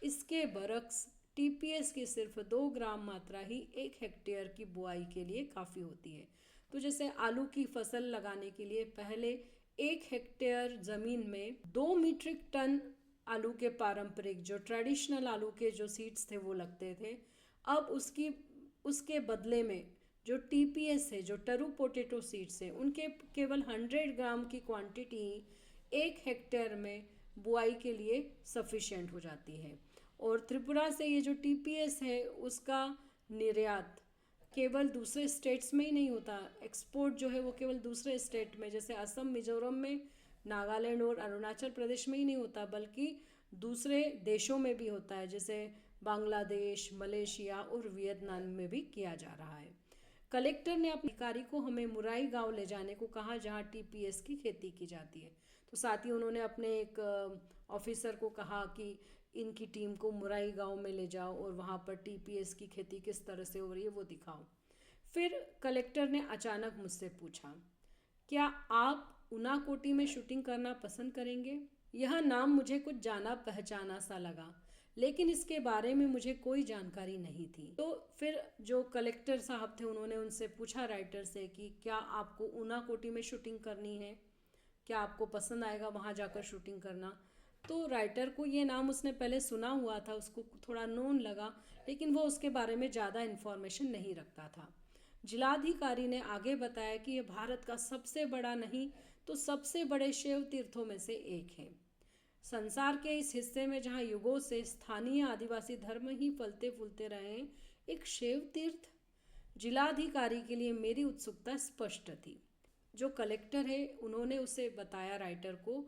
इसके बरक्स टीपीएस की सिर्फ 2 ग्राम मात्रा ही 1 हेक्टेयर की बुआई के लिए काफ़ी होती है। तो जैसे आलू की फसल लगाने के लिए पहले 1 हेक्टेयर ज़मीन में 2 मीट्रिक टन आलू के पारंपरिक, जो ट्रेडिशनल आलू के जो सीड्स थे वो लगते थे। अब उसके बदले में जो टीपीएस है, जो टरू पोटैटो सीड्स है, उनके केवल 100 ग्राम की क्वांटिटी 1 हेक्टेयर में बुआई के लिए सफिशिएंट हो जाती है। और त्रिपुरा से ये जो टीपीएस है उसका निर्यात केवल दूसरे स्टेट्स में ही नहीं होता, एक्सपोर्ट जो है वो केवल दूसरे स्टेट में, जैसे असम, मिजोरम में, नागालैंड और अरुणाचल प्रदेश में ही नहीं होता, बल्कि दूसरे देशों में भी होता है, जैसे बांग्लादेश, मलेशिया और वियतनाम में भी किया जा रहा है। कलेक्टर ने अपने अधिकारी को हमें मुराई गांव ले जाने को कहा, जहां टीपीएस की खेती की जाती है। तो साथ ही उन्होंने अपने एक ऑफिसर को कहा कि इनकी टीम को मुराई गांव में ले जाओ और वहां पर टीपीएस की खेती किस तरह से हो रही है वो दिखाओ। फिर कलेक्टर ने अचानक मुझसे पूछा, क्या आप उनाकोटी में शूटिंग करना पसंद करेंगे? यह नाम मुझे कुछ जाना पहचाना सा लगा, लेकिन इसके बारे में मुझे कोई जानकारी नहीं थी। तो फिर जो कलेक्टर साहब थे उन्होंने उनसे पूछा, राइटर से, कि क्या आपको उनाकोटी में शूटिंग करनी है, क्या आपको पसंद आएगा वहाँ जाकर शूटिंग करना? तो राइटर को ये नाम उसने पहले सुना हुआ था, उसको थोड़ा नोन लगा, लेकिन वो उसके बारे में ज़्यादा इन्फॉर्मेशन नहीं रखता था। जिलाधिकारी ने आगे बताया कि यह भारत का सबसे बड़ा नहीं तो सबसे बड़े शैव तीर्थों में से एक है। संसार के इस हिस्से में जहाँ युगों से स्थानीय आदिवासी धर्म ही फलते फूलते रहे हैं, एक शैव तीर्थ? जिलाधिकारी के लिए मेरी उत्सुकता स्पष्ट थी। जो कलेक्टर है उन्होंने उसे बताया, राइटर को,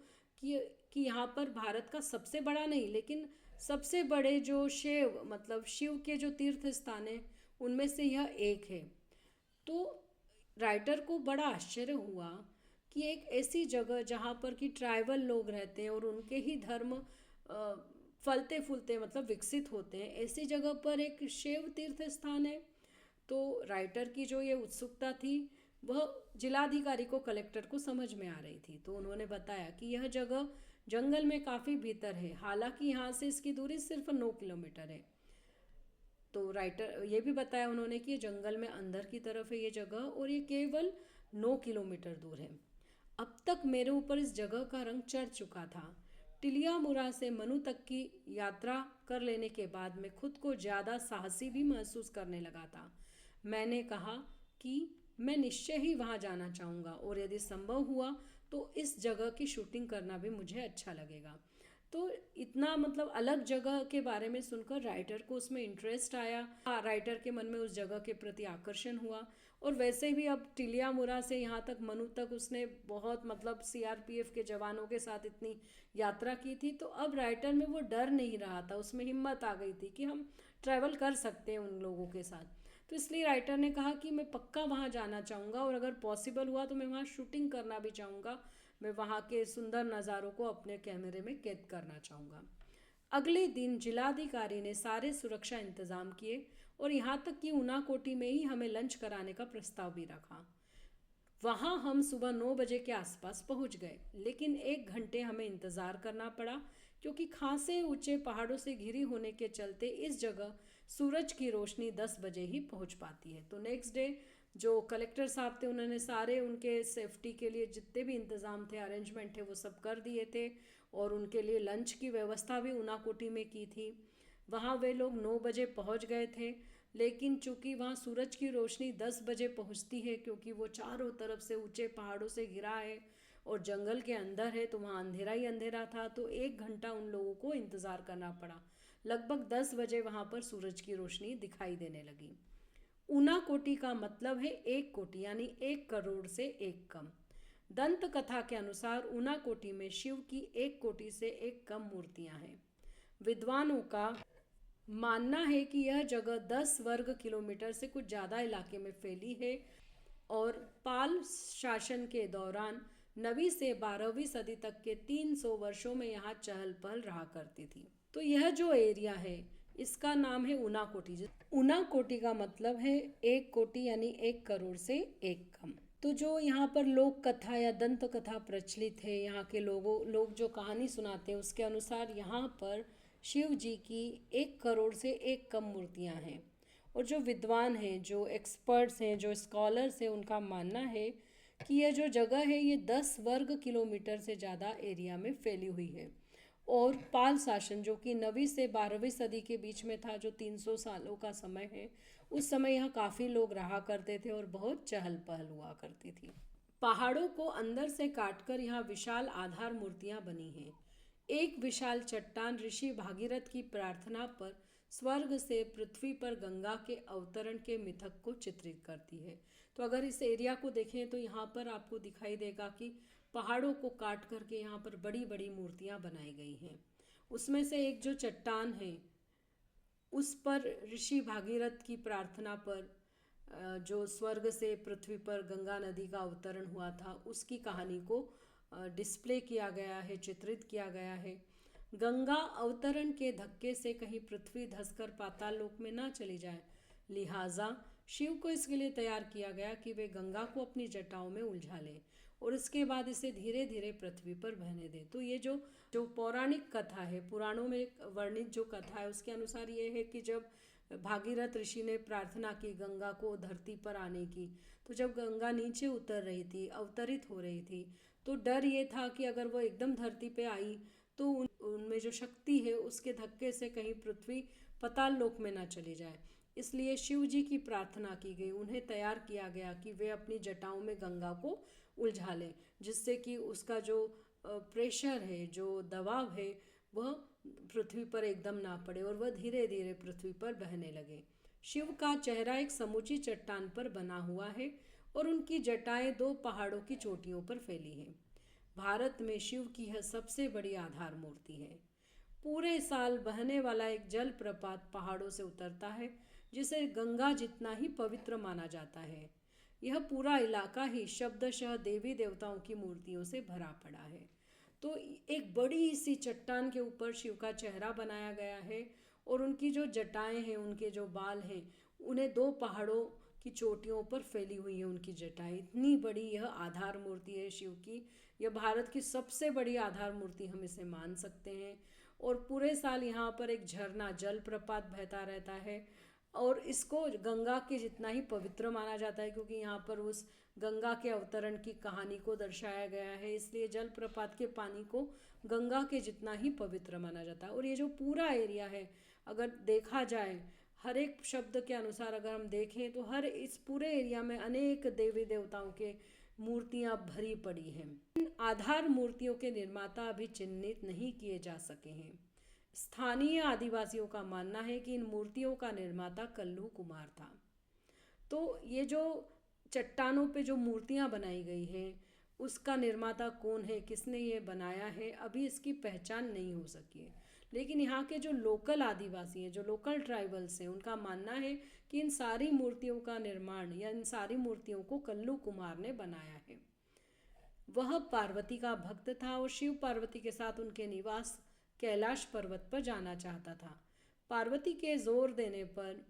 कि यहाँ पर भारत का सबसे बड़ा नहीं लेकिन सबसे बड़े जो शैव, मतलब शिव के जो तीर्थ स्थान हैं उनमें से यह एक है। तो राइटर को बड़ा आश्चर्य हुआ कि एक ऐसी जगह जहाँ पर कि ट्राइबल लोग रहते हैं और उनके ही धर्म फलते फूलते, मतलब विकसित होते हैं, ऐसी जगह पर एक शैव तीर्थ स्थान है। तो राइटर की जो ये उत्सुकता थी वह जिलाधिकारी को, कलेक्टर को समझ में आ रही थी। तो उन्होंने बताया कि यह जगह जंगल में काफ़ी भीतर है, हालांकि यहाँ से इसकी दूरी सिर्फ 9 किलोमीटर है। तो राइटर ये भी बताया उन्होंने कि ये जंगल में अंदर की तरफ है ये जगह, और ये केवल 9 किलोमीटर दूर है। अब तक मेरे ऊपर इस जगह का रंग चढ़ चुका था। टिलियामुरा से मनु तक की यात्रा कर लेने के बाद मैं खुद को ज़्यादा साहसी भी महसूस करने लगा था। मैंने कहा कि मैं निश्चय ही वहाँ जाना चाहूँगा, और यदि संभव हुआ तो इस जगह की शूटिंग करना भी मुझे अच्छा लगेगा। तो इतना मतलब अलग जगह के बारे में सुनकर राइटर को उसमें इंटरेस्ट आया। हाँ, राइटर के मन में उस जगह के प्रति आकर्षण हुआ। और वैसे भी अब टिलियामुरा से यहाँ तक मनु तक उसने बहुत मतलब सीआरपीएफ के जवानों के साथ इतनी यात्रा की थी, तो अब राइटर में वो डर नहीं रहा था, उसमें हिम्मत आ गई थी कि हम ट्रैवल कर सकते हैं उन लोगों के साथ। तो इसलिए राइटर ने कहा कि मैं पक्का वहाँ जाना चाहूँगा, और अगर पॉसिबल हुआ तो मैं वहाँ शूटिंग करना भी चाहूँगा। मैं वहाँ के सुंदर नज़ारों को अपने कैमरे में कैद करना चाहूँगा। अगले दिन जिलाधिकारी ने सारे सुरक्षा इंतजाम किए, और यहाँ तक कि ऊनाकोटी में ही हमें लंच कराने का प्रस्ताव भी रखा। वहाँ हम सुबह 9 बजे के आसपास पहुँच गए, लेकिन 1 घंटे हमें इंतज़ार करना पड़ा, क्योंकि खासे ऊंचे पहाड़ों से घिरी होने के चलते इस जगह सूरज की रोशनी 10 बजे ही पहुँच पाती है। तो नेक्स्ट डे जो कलेक्टर साहब थे उन्होंने सारे उनके सेफ्टी के लिए जितने भी इंतज़ाम थे, अरेंजमेंट थे, वो सब कर दिए थे, और उनके लिए लंच की व्यवस्था भी ऊनाकोटी में की थी। वहाँ वे लोग 9 बजे पहुँच गए थे, लेकिन चूंकि वहाँ सूरज की रोशनी 10 बजे पहुँचती है, क्योंकि वो चारों तरफ से ऊंचे पहाड़ों से घिरा है और जंगल के अंदर है, तो वहाँ अंधेरा ही अंधेरा था। तो 1 घंटा उन लोगों को इंतज़ार करना पड़ा। लगभग 10 बजे वहाँ पर सूरज की रोशनी दिखाई देने लगी। ऊनाकोटी का मतलब है 1 कोटि, यानी 1 करोड़ से एक कम। दंत कथा के अनुसार ऊनाकोटी में शिव की 1 कोटि से एक कम मूर्तियां हैं। विद्वानों का मानना है कि यह जगह 10 वर्ग किलोमीटर से कुछ ज़्यादा इलाके में फैली है, और पाल शासन के दौरान 9वीं से 12वीं सदी तक के 300 वर्षों में यहाँ चहल पहल रहा करती थी। तो यह जो एरिया है इसका नाम है ऊनाकोटी। ऊनाकोटी का मतलब है 1 कोटि, यानी 1 करोड़ से एक कम। तो जो यहाँ पर लोक कथा या दंत कथा प्रचलित है, यहाँ के लोग जो कहानी सुनाते हैं उसके अनुसार यहाँ पर शिव जी की 1 करोड़ से एक कम मूर्तियाँ हैं। और जो विद्वान हैं, जो एक्सपर्ट्स हैं, जो स्कॉलर्स हैं, उनका मानना है कि यह जो जगह है ये 10 वर्ग किलोमीटर से ज़्यादा एरिया में फैली हुई है। और पाल शासन जो कि 9वीं से 12वीं सदी के बीच में था, जो 300 सालों का समय है, उस समय यहाँ काफ़ी लोग रहा करते थे और बहुत चहल पहल हुआ करती थी। पहाड़ों को अंदर से काटकर यहाँ विशाल आधार मूर्तियाँ बनी हैं। एक विशाल चट्टान ऋषि भागीरथ की प्रार्थना पर स्वर्ग से पृथ्वी पर गंगा के अवतरण के मिथक को चित्रित करती है। तो अगर इस एरिया को देखें तो यहाँ पर आपको दिखाई देगा कि पहाड़ों को काट करके यहाँ पर बड़ी बड़ी मूर्तियाँ बनाई गई हैं। उसमें से एक जो चट्टान है उस पर ऋषि भागीरथ की प्रार्थना पर जो स्वर्ग से पृथ्वी पर गंगा नदी का अवतरण हुआ था उसकी कहानी को डिस्प्ले किया गया है, चित्रित किया गया है। गंगा अवतरण के धक्के से कहीं पृथ्वी धंसकर पाताल लोक में ना चली जाए, लिहाजा शिव को इसके लिए तैयार किया गया कि वे गंगा को अपनी जटाओं में उलझा लें और इसके बाद इसे धीरे धीरे पृथ्वी पर बहने दें। तो ये जो पौराणिक कथा है, पुराणों में वर्णित जो कथा है उसके अनुसार ये है कि जब भागीरथ ऋषि ने प्रार्थना की गंगा को धरती पर आने की, तो जब गंगा नीचे उतर रही थी, अवतरित हो रही थी, तो डर ये था कि अगर वो एकदम धरती पे आई तो उनमें जो शक्ति है उसके धक्के से कहीं पृथ्वी पाताल लोक में ना चली जाए। इसलिए शिव जी की प्रार्थना की गई, उन्हें तैयार किया गया कि वे अपनी जटाओं में गंगा को उलझा लें, जिससे कि उसका जो प्रेशर है, जो दबाव है, वह पृथ्वी पर एकदम ना पड़े और वह धीरे धीरे पृथ्वी पर बहने लगे। शिव का चेहरा एक समूची चट्टान पर बना हुआ है और उनकी जटाएं 2 पहाड़ों की चोटियों पर फैली हैं। भारत में शिव की यह सबसे बड़ी आधार मूर्ति है। पूरे साल बहने वाला एक जल प्रपात पहाड़ों से उतरता है, जिसे गंगा जितना ही पवित्र माना जाता है। यह पूरा इलाका ही शब्दशः देवी देवताओं की मूर्तियों से भरा पड़ा है। तो एक बड़ी सी चट्टान के ऊपर शिव का चेहरा बनाया गया है और उनकी जो जटाएं हैं, उनके जो बाल हैं, उन्हें 2 पहाड़ों की चोटियों पर फैली हुई है उनकी जटाएं। इतनी बड़ी यह आधार मूर्ति है शिव की। यह भारत की सबसे बड़ी आधार मूर्ति हम इसे मान सकते हैं। और पूरे साल यहाँ पर एक झरना, जलप्रपात बहता रहता है और इसको गंगा के जितना ही पवित्र माना जाता है, क्योंकि यहाँ पर उस गंगा के अवतरण की कहानी को दर्शाया गया है, इसलिए जलप्रपात के पानी को गंगा के जितना ही पवित्र माना जाता है। और ये जो पूरा एरिया है, अगर देखा जाए हर एक शब्द के अनुसार अगर हम देखें तो हर इस पूरे एरिया में अनेक देवी देवताओं के मूर्तियां भरी पड़ी हैं। इन आधार मूर्तियों के निर्माता अभी चिन्हित नहीं किए जा सके हैं। स्थानीय आदिवासियों का मानना है कि इन मूर्तियों का निर्माता कल्लू कुमार था। तो ये जो चट्टानों पे जो मूर्तियां बनाई गई हैं उसका निर्माता कौन है, किसने ये बनाया है, अभी इसकी पहचान नहीं हो सकी है। लेकिन यहाँ के जो लोकल आदिवासी हैं, जो लोकल ट्राइबल्स हैं, उनका मानना है कि इन सारी मूर्तियों का निर्माण या इन सारी मूर्तियों को कल्लू कुमार ने बनाया है। वह पार्वती का भक्त था और शिव पार्वती के साथ उनके निवास कैलाश पर्वत पर जाना चाहता था। पार्वती के जोर देने पर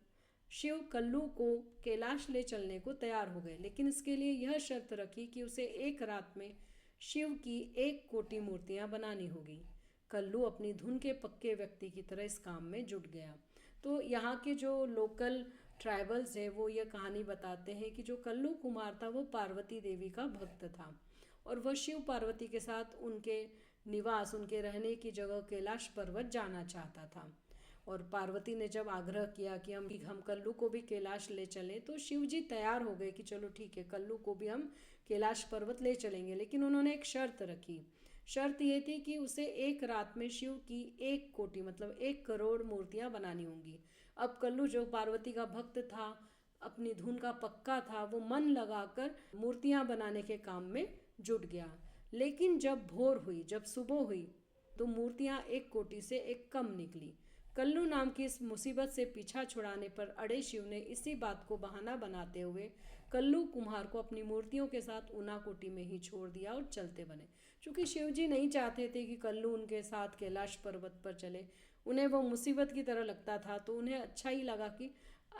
शिव कल्लू को कैलाश ले चलने को तैयार हो गए, लेकिन इसके लिए यह शर्त रखी कि उसे एक रात में शिव की 1 कोटि मूर्तियां बनानी होगी। कल्लू अपनी धुन के पक्के व्यक्ति की तरह इस काम में जुट गया। तो यहाँ के जो लोकल ट्राइबल्स हैं वो यह कहानी बताते हैं कि जो कल्लू कुमार था वो पार्वती देवी का भक्त था और वह शिव पार्वती के साथ उनके निवास, उनके रहने की जगह कैलाश पर्वत जाना चाहता था। और पार्वती ने जब आग्रह किया कि हम कल्लू को भी कैलाश ले चलें, तो शिव जी तैयार हो गए कि चलो ठीक है, कल्लू को भी हम कैलाश पर्वत ले चलेंगे। लेकिन उन्होंने एक शर्त रखी। शर्त ये थी कि उसे एक रात में शिव की 1 कोटि मतलब 1 करोड़ मूर्तियां बनानी होंगी। अब कल्लू जो पार्वती का भक्त था, अपनी धुन का पक्का था, वो मन लगाकर मूर्तियां बनाने के काम में जुट गया। लेकिन जब भोर हुई, जब सुबह हुई, तो मूर्तियां 1 कोटि से एक कम निकली। कल्लू नाम की इस मुसीबत से पीछा छुड़ाने पर अड़े शिव ने इसी बात को बहाना बनाते हुए कल्लू कुम्हार को अपनी मूर्तियों के साथ ऊनाकोटी में ही छोड़ दिया और चलते बने। क्योंकि शिव जी नहीं चाहते थे कि कल्लू उनके साथ कैलाश पर्वत पर चले, उन्हें वो मुसीबत की तरह लगता था। तो उन्हें अच्छा ही लगा कि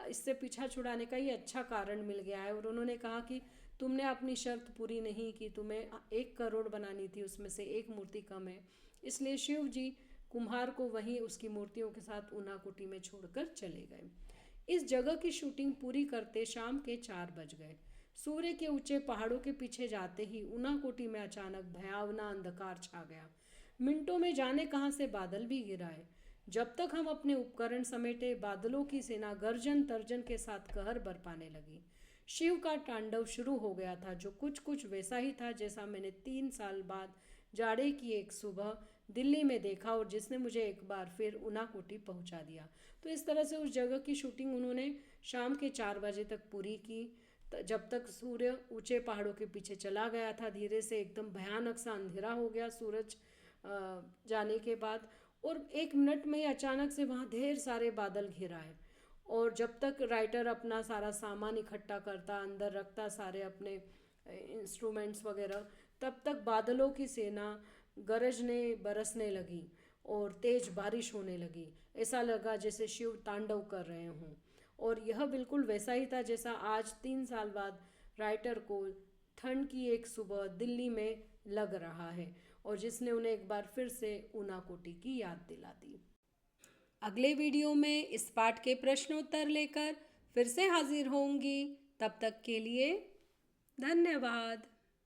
इससे पीछा छुड़ाने का ये अच्छा कारण मिल गया है। और उन्होंने कहा कि तुमने अपनी शर्त पूरी नहीं की, तुम्हें 1 करोड़ बनानी थी, उसमें से 1 मूर्ति कम है। इसलिए शिव जी कुम्हार को वहीं उसकी मूर्तियों के साथ ऊनाकोटी में छोड़कर चले गए। इस जगह की शूटिंग पूरी करते शाम के 4 बज गए। सूर्य के ऊंचे पहाड़ों के पीछे जाते ही ऊनाकोटी में अचानक भयावना अंधकार छा गया। मिनटों में जाने कहां से बादल भी गिराए। जब तक हम अपने उपकरण समेटे, बादलों की सेना गर्जन तर्जन के साथ कहर बरपाने लगी। शिव का तांडव शुरू हो गया था, जो कुछ कुछ वैसा ही था जैसा मैंने 3 साल बाद जाड़े की एक सुबह दिल्ली में देखा और जिसने मुझे एक बार फिर ऊनाकोटी पहुंचा दिया। तो इस तरह से उस जगह की शूटिंग उन्होंने शाम के 4 बजे तक पूरी की, जब तक सूर्य ऊंचे पहाड़ों के पीछे चला गया था। धीरे से एकदम भयानक सा अंधेरा हो गया सूरज जाने के बाद, और 1 मिनट में ही अचानक से वहाँ ढेर सारे बादल घिर आए। और जब तक राइटर अपना सारा सामान इकट्ठा करता, अंदर रखता सारे अपने इंस्ट्रूमेंट्स वगैरह, तब तक बादलों की सेना गरजने बरसने लगी और तेज बारिश होने लगी। ऐसा लगा जैसे शिव तांडव कर रहे हों। और यह बिल्कुल वैसा ही था जैसा आज 3 साल बाद राइटर को ठंड की एक सुबह दिल्ली में लग रहा है और जिसने उन्हें एक बार फिर से ऊनाकोटी की याद दिला दी। अगले वीडियो में इस पाठ के प्रश्नोत्तर लेकर फिर से हाजिर होंगी। तब तक के लिए धन्यवाद।